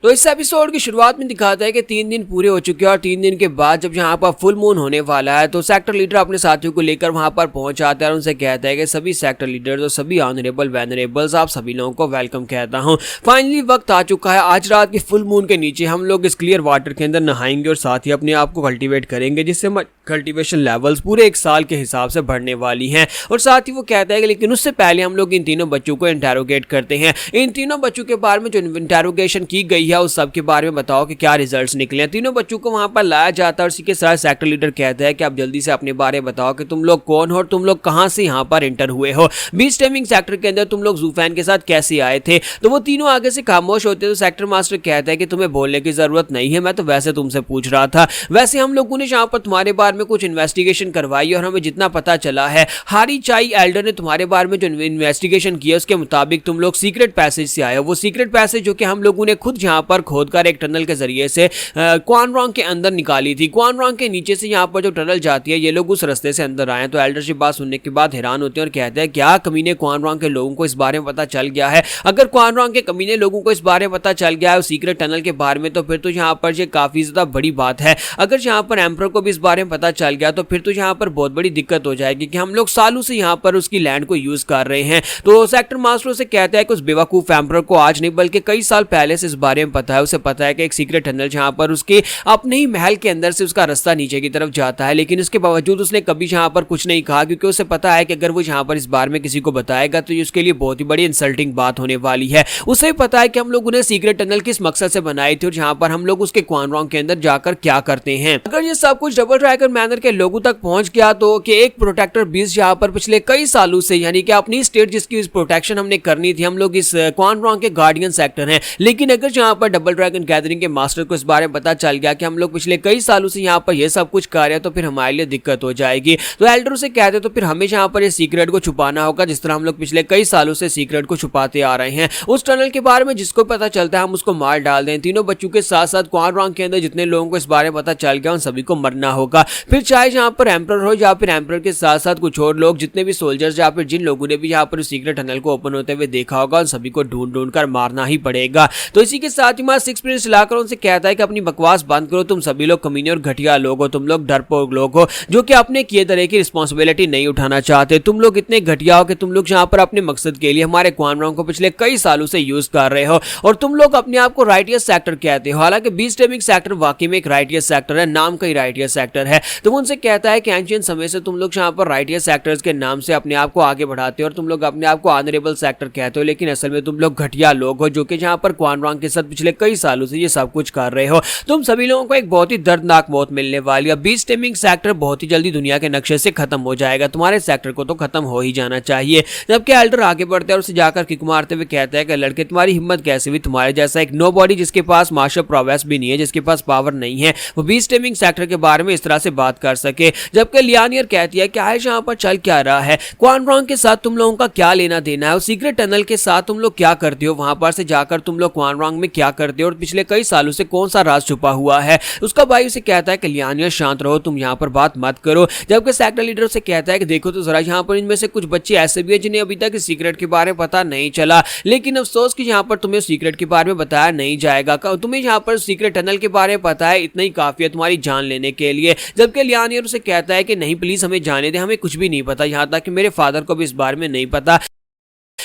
तो इस एपिसोड की शुरुआत में दिखाता है कि 3 दिन पूरे हो चुके हैं और 3 दिन के बाद जब यहाँ पर फुल मून होने वाला है तो सेक्टर लीडर अपने साथियों को लेकर वहां पर पहुंच जाता है और उनसे कहता है कि सभी सेक्टर लीडर्स और सभी ऑनरेबल वेनरेबल्स आप सभी लोगों को वेलकम कहता हूं। फाइनली वक्त आ चुका है, आज रात की फुल मून के नीचे हम लोग इस क्लियर वाटर के अंदर नहाएंगे और साथ ही अपने आप को कल्टिवेट करेंगे, जिससे कल्टिवेशन लेवल्स पूरे एक साल के हिसाब से बढ़ने वाली हैं। और साथ ही वो कहता है कि लेकिन उससे पहले हम लोग इन तीनों बच्चों को इंटेरोगेट करते हैं। इन तीनों बच्चों के बारे में जो इंटेरोगेशन की गई है उस सब के बारे में बताओ कि क्या रिजल्ट्स निकले हैं। तीनों बच्चों को वहां पर लाया जाता है और उसी के साथ सेक्टर लीडर कहता है कि आप जल्दी से अपने बारे में बताओ कि तुम लोग कौन हो और तुम लोग कहां से यहां पर एंटर हुए हो। बीस्ट टेमिंग सेक्टर के अंदर तुम लोग ज़ूफैन के साथ कैसे आए थे। तो वो तीनों आगे से खामोश होते हैं। तो सेक्टर मास्टर कहता है कि तुम्हें बोलने की जरूरत नहीं है, मैं तो वैसे तुमसे पूछ रहा था। वैसे हम लोगों ने यहां पर तुम्हारे बारे में कुछ इन्वेस्टिगेशन करवाई और हमें जितना पता चला है हारी चाई एल्डर ने तुम्हारे बारे में जो इन्वेस्टिगेशन किया उसके मुताबिक तुम लोग सीक्रेट पैसेज से आए हो। वो सीक्रेट पैसेज जो कि हम लोगों ने खुद यहां पर खोदकर एक टनल के जरिए से क्वान रॉन्ग के अंदर निकाली थी। क्वान रॉन्ग के नीचे से यहाँ पर जो टनल जाती है ये लोग उस रास्ते से अंदर आए। तो एल्डरशिप बात सुनने के बाद हैरान होते हैं और कहते हैं क्या कमीने क्वान रॉन्ग के लोगों को इस बारे में पता चल गया है। अगर क्वान रॉन्ग के कमीने लोगों को इस बारे में पता चल गया है सीक्रेट टनल के बारे में तो फिर तो यहाँ पर ये काफी ज्यादा बड़ी बात है। अगर यहाँ पर एम्परर को भी इस बारे में पता चल गया तो फिर तो यहाँ पर बहुत बड़ी दिक्कत हो जाएगी कि हम लोग सालों से यहाँ पर उसकी लैंड को यूज कर रहे हैं। तो सेक्टर मास्टर से कहता है कि उस बेवकूफ एम्परर को आज नहीं बल्कि कई साल पहले से इस बारे में पता है। उसे पता है कि एक सीक्रेट टनल जहां पर उसके अपने ही महल के अंदर से उसका रास्ता नीचे की तरफ जाता है, लेकिन इसके बावजूद उसने कभी यहां पर कुछ नहीं कहा क्योंकि उसे पता है कि अगर वो यहां पर इस बारे में किसी को बताएगा तो ये उसके लिए बहुत ही बड़ी इंसल्टिंग बात होने वाली है। उसे पता है कि हम लोगों ने सीक्रेट टनल किस मकसद से बनाई थी और जहां पर हम लोग उसके क्वान रॉन्ग के अंदर जाकर क्या करते हैं। अगर ये सब कुछ डबल ड्रैगन मैनर के लोगों तक पहुंच गया तो कि एक प्रोटेक्टर बीस जहां पर पिछले कई सालों से यानी कि अपनी स्टेट जिसकी प्रोटेक्शन हमने करनी थी हम लोग इस क्वान रॉन्ग के गार्डियन सेक्टर हैं, लेकिन अगर जहां पर डबल ड्रैगन गैदरिंग के मास्टर को इस बारे में पता चल गया कि हम लोग पिछले कई सालों से यहाँ पर ये सब कुछ कर रहे हैं तो फिर हमारे लिए दिक्कत हो जाएगी। तो एल्डर से कहते हैं तो फिर हमें यहाँ पर ये सीक्रेट को छुपाना होगा जिस तरह हम लोग पिछले कई सालों से सीक्रेट को छुपाते आ रहे हैं। उस टनल के बारे में जिसको पता चलता है हम उसको मार डाल दें। तीनों बच्चों के साथ साथ क्वान रॉन्ग के अंदर जितने लोगों को इस बारे में पता चल गया उन सभी को मरना होगा। फिर चाहे यहाँ पर एम्परर हो या फिर एम्परर के साथ साथ कुछ और लोग जितने भी सोल्जर्स या फिर जिन लोगों ने भी यहाँ पर सीक्रेट टनल को ओपन होते हुए देखा होगा उन सभी को ढूंढ ढूंढ कर मारना ही पड़ेगा। तो इसी के साथ ही हमारा सिक्स प्रिंस लाकर उनसे कहता है कि अपनी बकवास बंद करो, तुम सभी लोग कमीने और घटिया लोग हो, तुम लोग डरपोक लोग हो जो कि अपने किए तरह की रिस्पॉन्सिबिलिटी नहीं उठाना चाहते। तुम लोग इतने घटिया हो कि तुम लोग यहाँ पर अपने मकसद के लिए हमारे क्वान रॉन्ग को पिछले कई सालों से यूज कर रहे हो और तुम लोग अपने आप को राइटियस सेक्टर कहते हो। हालांकि बीस्ट टेमिंग सेक्टर वाकई में एक राइटियस सेक्टर है, नाम का ही राइटियस सेक्टर है। तो उनसे कहता है कि एंशिएंट समय से तुम लोग यहाँ पर राइटियस सेक्टर्स के नाम से अपने आप को आगे बढ़ाते हो और तुम लोग अपने आप को ऑनरेबल सेक्टर कहते हो, लेकिन असल में तुम लोग घटिया लोग हो जो कि यहाँ पर क्वान रॉन्ग के साथ पिछले कई सालों से ये सब कुछ कर रहे हो। तुम सभी लोगों को एक बहुत ही दर्दनाक मौत मिलने वाली है। बीस्ट टेमिंग सेक्टर बहुत ही जल्दी दुनिया के नक्शे से खत्म हो जाएगा, तुम्हारे सेक्टर को तो खत्म हो ही जाना चाहिए। जबकि एल्डर आगे बढ़ते हैं और उसे जाकर किक मारते हुए कहता है कि लड़के तुम्हारी हिम्मत कैसे हुई, तुम्हारे जैसा एक नोबॉडी जिसके पास मार्शल प्रोवेस भी नहीं है, जिसके पास पावर नहीं है, वो बीस्ट टेमिंग सेक्टर के बारे में इस तरह से बात कर सके। जबकि लियानियर कहती है कि आयश यहाँ पर चल क्या रहा है, क्वान रॉन्ग के साथ तुम लोगों का क्या लेना देना है, सीक्रेट टनल के साथ तुम लोग क्या करते हो, वहां पर से जाकर तुम लोग क्वान रॉन्ग में क्या करते हो और पिछले कई सालों से कौन सा राज छुपा हुआ है। उसका भाई उसे कहता है कि लियानियर शांत रहो, तुम यहाँ पर बात मत करो। जबकि सेक्टर लीडर से कहता है कि देखो तो जरा यहाँ पर इनमें से कुछ बच्चे ऐसे भी हैं जिन्हें अभी तक सीक्रेट के बारे में पता नहीं चला, लेकिन अफसोस कि यहाँ पर तुम्हें सीक्रेट के बारे में बताया नहीं जाएगा। तुम्हें यहाँ पर सीक्रेट टनल के बारे में पता है, इतना ही काफी है तुम्हारी जान लेने के लिए। जबकि लियानियर उसे कहता है कि नहीं प्लीज हमें जाने दे, हमें कुछ भी नहीं पता, यहाँ तक कि मेरे फादर को भी इस बारे में नहीं पता,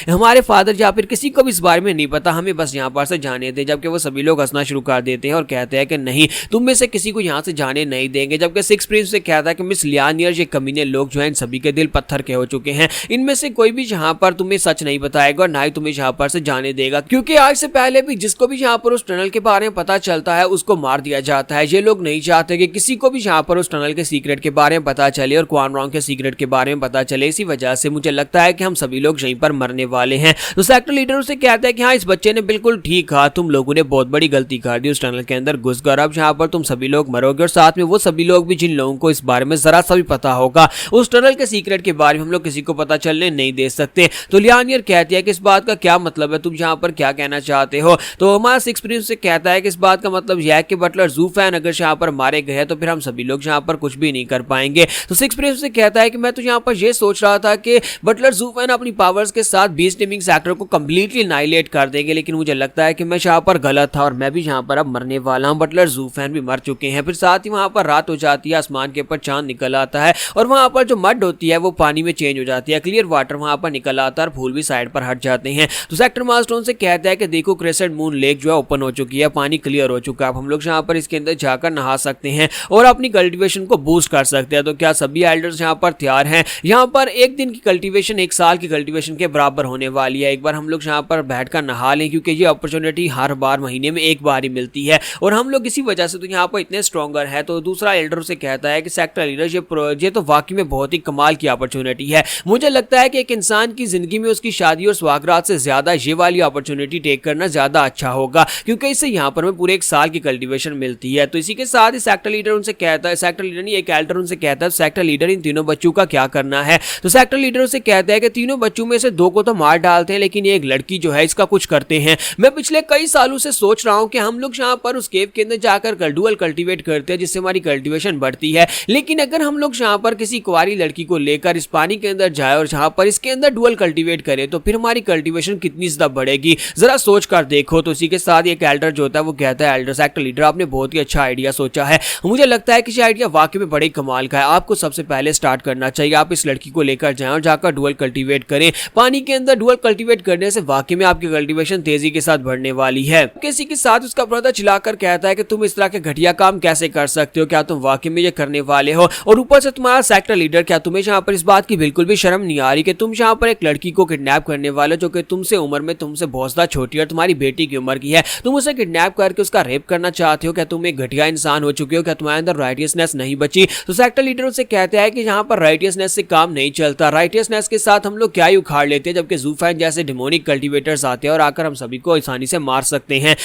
हमारे फादर या फिर किसी को भी इस बारे में नहीं पता, हमें बस यहाँ पर से जाने दें। जबकि वो सभी लोग हंसना शुरू कर देते हैं और कहते हैं कि नहीं तुम में से किसी को यहाँ से जाने नहीं देंगे। जबकि सिक्स प्रिंस से कहता है कि मिस लियानियर ये कमीने लोग जो हैं इन सभी के दिल पत्थर के हो चुके हैं, इनमें से कोई भी यहाँ पर तुम्हें सच नहीं बताएगा और ना ही तुम्हें यहाँ पर से जाने देगा, क्योंकि आज से पहले भी जिसको भी यहाँ पर उस टनल के बारे में पता चलता है उसको मार दिया जाता है। ये लोग नहीं चाहते कि किसी को भी यहाँ पर उस टनल के सीक्रेट के बारे में पता चले और क्वान रॉन्ग के सीक्रेट के बारे में पता चले। इसी वजह से मुझे लगता है कि हम सभी लोग यहीं पर मरने वाले हैं। तो सेक्टर लीडर उसे कहता है कि हाँ इस बच्चे ने बिल्कुल ठीक कहा, तुम लोगों ने बहुत बड़ी गलती कर दी उस टनल के अंदर घुसकर, अब यहाँ पर तुम सभी लोग मरोगे और साथ में वो सभी लोग भी जिन लोगों को इस बारे में जरा सा भी पता होगा उस टनल के सीक्रेट के बारे में हम लोग किसी को पता चलने नहीं दे सकते। तो लियानियर कहती है कि इस बात का क्या मतलब है, तुम यहाँ पर क्या कहना चाहते हो। तो हमारा सिक्स प्रिंस से कहता है कि इस बात का मतलब यह है कि बटलर ज़ूफैन अगर यहाँ पर मारे गए तो फिर हम सभी लोग यहाँ पर कुछ भी नहीं कर पाएंगे। तो सिक्स प्रिंस से कहता है कि मैं तो यहाँ पर यह सोच रहा था कि बटलर ज़ूफैन अपनी पावर्स के साथ बीस्ट टीमिंग सेक्टर को कंप्लीटली नाइलेट कर देंगे, लेकिन मुझे लगता है कि मैं यहाँ पर गलत था और मैं भी यहाँ पर अब मरने वाला हूँ। बटलर ज़ूफैन भी मर चुके हैं। फिर साथ ही वहाँ पर रात हो जाती है, आसमान के ऊपर चांद निकल आता है और वहाँ पर जो मड होती है वो पानी में चेंज हो जाती है, क्लियर वाटर वहाँ पर निकल आता है और फूल भी साइड पर हट जाते हैं। तो सेक्टर मास्टरों से कहता है कि देखो क्रेसेंट मून लेक जो है ओपन हो चुकी है, पानी क्लियर हो चुका है, अब हम लोग यहाँ पर इसके अंदर जाकर नहा सकते हैं और अपनी कल्टीवेशन को बूस्ट कर सकते हैं। तो क्या सभी एल्डर्स यहाँ पर तैयार हैं? यहाँ पर एक दिन की कल्टीवेशन एक साल की कल्टीवेशन के बराबर होने वाली है। एक बार हम लोग यहाँ पर बैठकर नहा लें, क्योंकि ये अपॉर्चुनिटी हर बार महीने में एक बार ही मिलती है और हम लोग इसी वजह से तो यहाँ पर इतने स्ट्रॉन्गर है। तो दूसरा एल्डर से कहता है कि सेक्टर लीडर ये तो वाकई में बहुत ही कमाल की अपॉर्चुनिटी है। मुझे लगता है कि एक इंसान की जिंदगी में उसकी शादी और सुहागरात से ज्यादा ये वाली अपॉर्चुनिटी टेक करना ज्यादा अच्छा होगा, क्योंकि इससे यहाँ पर हमें पूरे एक साल की कल्टीवेशन मिलती है। तो इसी के साथ ही सेक्टर लीडर उनसे कहता है, सेक्टर लीडर नहीं एक एल्डर उनसे कहता है सेक्टर लीडर इन तीनों बच्चों का क्या करना है। तो सेक्टर लीडर उनसे कहता है कि तीनों बच्चों में से दो को तो मार डालते हैं, लेकिन ये एक लड़की जो है इसका कुछ करते हैं। मैं पिछले कई सालों से सोच रहा हूं कि हम लोग यहाँ पर उस केव के अंदर जाकर डुअल कल्टीवेट करते हैं, जिससे हमारी कल्टीवेशन बढ़ती है। लेकिन अगर हम लोग यहाँ पर किसी कुंवारी लड़की को लेकर इस पानी के अंदर जाए और जहाँ पर इसके अंदर डुअल कल्टीवेट करें तो फिर हमारी कल्टीवेशन कितनी ज्यादा बढ़ेगी, जरा सोच कर देखो। तो इसी के साथ एक एल्डर जो होता है वो कहता है, एल्डर सेक्टर लीडर आपने बहुत ही अच्छा आइडिया सोचा है, मुझे लगता है कि ये आइडिया वाकई में बड़े कमाल का है। आपको सबसे पहले स्टार्ट करना चाहिए, आप इस लड़की को लेकर जाएं और जाकर डुअल कल्टीवेट करें। पानी के अंदर डुअल कल्टीवेट करने से वाकई में आपकी कल्टीवेशन तेजी के साथ बढ़ने वाली है। किसी के साथ उसका ब्रदर चिल्लाकर कहता है कि तुम इस तरह के घटिया काम कैसे कर सकते हो, क्या तुम वाकई में ये करने वाले हो? और ऊपर से तुम्हारा सेक्टर लीडर, क्या तुम्हें यहाँ पर इस बात की बिल्कुल भी शर्म नहीं आ रही कि तुम यहाँ पर एक लड़की को किडनैप करने वाले जो कि तुमसे उम्र में तुमसे बहुत ज्यादा छोटी और तुम्हारी बेटी की उम्र की है, तुम उसे किडनैप करके उसका रेप करना चाहते हो? क्या तुम एक घटिया इंसान हो चुके हो? क्या तुम्हारे अंदर राइटियसनेस नहीं बची? तो सेक्टर लीडर उसे कहते हैं कि यहाँ पर राइटियसनेस से काम नहीं चलता, राइटियसनेस के साथ हम लोग क्या ही उखाड़ लेते हैं, जबकि ज़ूफैन जैसे डिमोनिक कल्टीवेटर्स आते हैं और आकर हम सभी को आसानी से मार सकते हैं।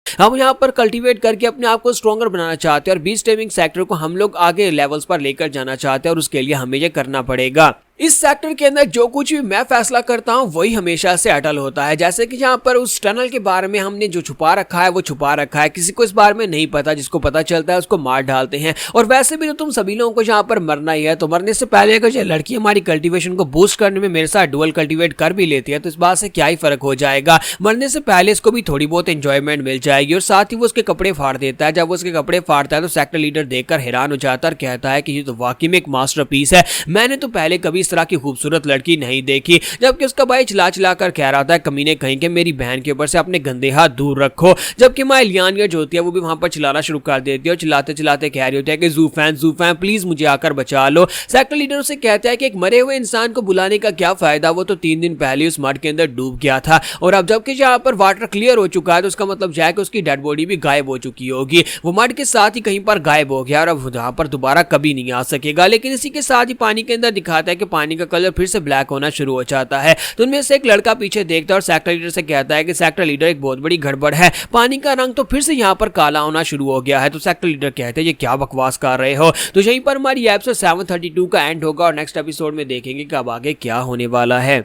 हम यहाँ पर कल्टीवेट करके अपने आप को स्ट्रॉन्गर बनाना चाहते हैं और बीस्ट टेमिंग सेक्टर को हम लोग आगे लेवल्स पर लेकर जाना चाहते हैं और उसके लिए हमें ये करना पड़ेगा। इस सेक्टर के अंदर जो कुछ भी मैं फैसला करता हूं वही हमेशा से अटल होता है। जैसे कि यहाँ पर उस टनल के बारे में हमने जो छुपा रखा है वो छुपा रखा है, किसी को इस बारे में नहीं पता, जिसको पता चलता है उसको मार डालते हैं। और वैसे भी तो तुम सभी लोगों को यहाँ पर मरना ही है, तो मरने से पहले अगर ये लड़की हमारी कल्टीवेशन को बूस्ट करने में मेरे साथ डुअल कल्टीवेट कर भी लेती है तो इस बात से क्या ही फर्क हो जाएगा। मरने से पहले इसको भी थोड़ी बहुत एंजॉयमेंट मिल जाएगी। और साथ ही वो उसके कपड़े फाड़ देता है। जब वो उसके कपड़े फाड़ता है तो सेक्टर लीडर देखकर हैरान हो जाता है और कहता है कि ये तो वाकई में एक मास्टरपीस है, मैंने तो पहले कभी इस तरह की खूबसूरत लड़की नहीं देखी। जबकि उसका भाई चिल्ला चिल्ला कर कह रहा था, कमीने कहीं के मेरी बहन के ऊपर से अपने गंदे हाथ दूर रखो। जबकि माँ इलियानिया जो होती है वो भी वहां पर चिल्लाना शुरू कर देती है और चिल्लाते चिल्लाते कह रही होती है कि ज़ूफैन ज़ूफैन प्लीज मुझे आकर बचा लो। सेक्टर लीडर उसे कहता है कि एक मरे हुए इंसान को बुलाने का क्या फायदा, वो तो 3 दिन पहले उस मड के अंदर डूब गया था और अब जबकि यहाँ पर वाटर क्लियर हो चुका है तो उसका मतलब है कि उसकी डेड बॉडी भी गायब हो चुकी होगी। वो मड के साथ ही कहीं पर गायब हो गया और अब यहाँ पर दोबारा कभी नहीं आ सकेगा। लेकिन इसी के साथ ही पानी के अंदर दिखाता है कि पानी का कलर फिर से ब्लैक होना शुरू हो जाता है। तो उनमें से एक लड़का पीछे देखता है और सेक्टर लीडर से कहता है कि सेक्टर लीडर एक बहुत बड़ी गड़बड़ है, पानी का रंग तो फिर से यहाँ पर काला होना शुरू हो गया है। तो सेक्टर लीडर कहते हैं ये क्या बकवास कर रहे हो। तो यहीं पर हमारी एपिसोड 732 का एंड होगा और नेक्स्ट एपिसोड में देखेंगे कि अब आगे क्या होने वाला है।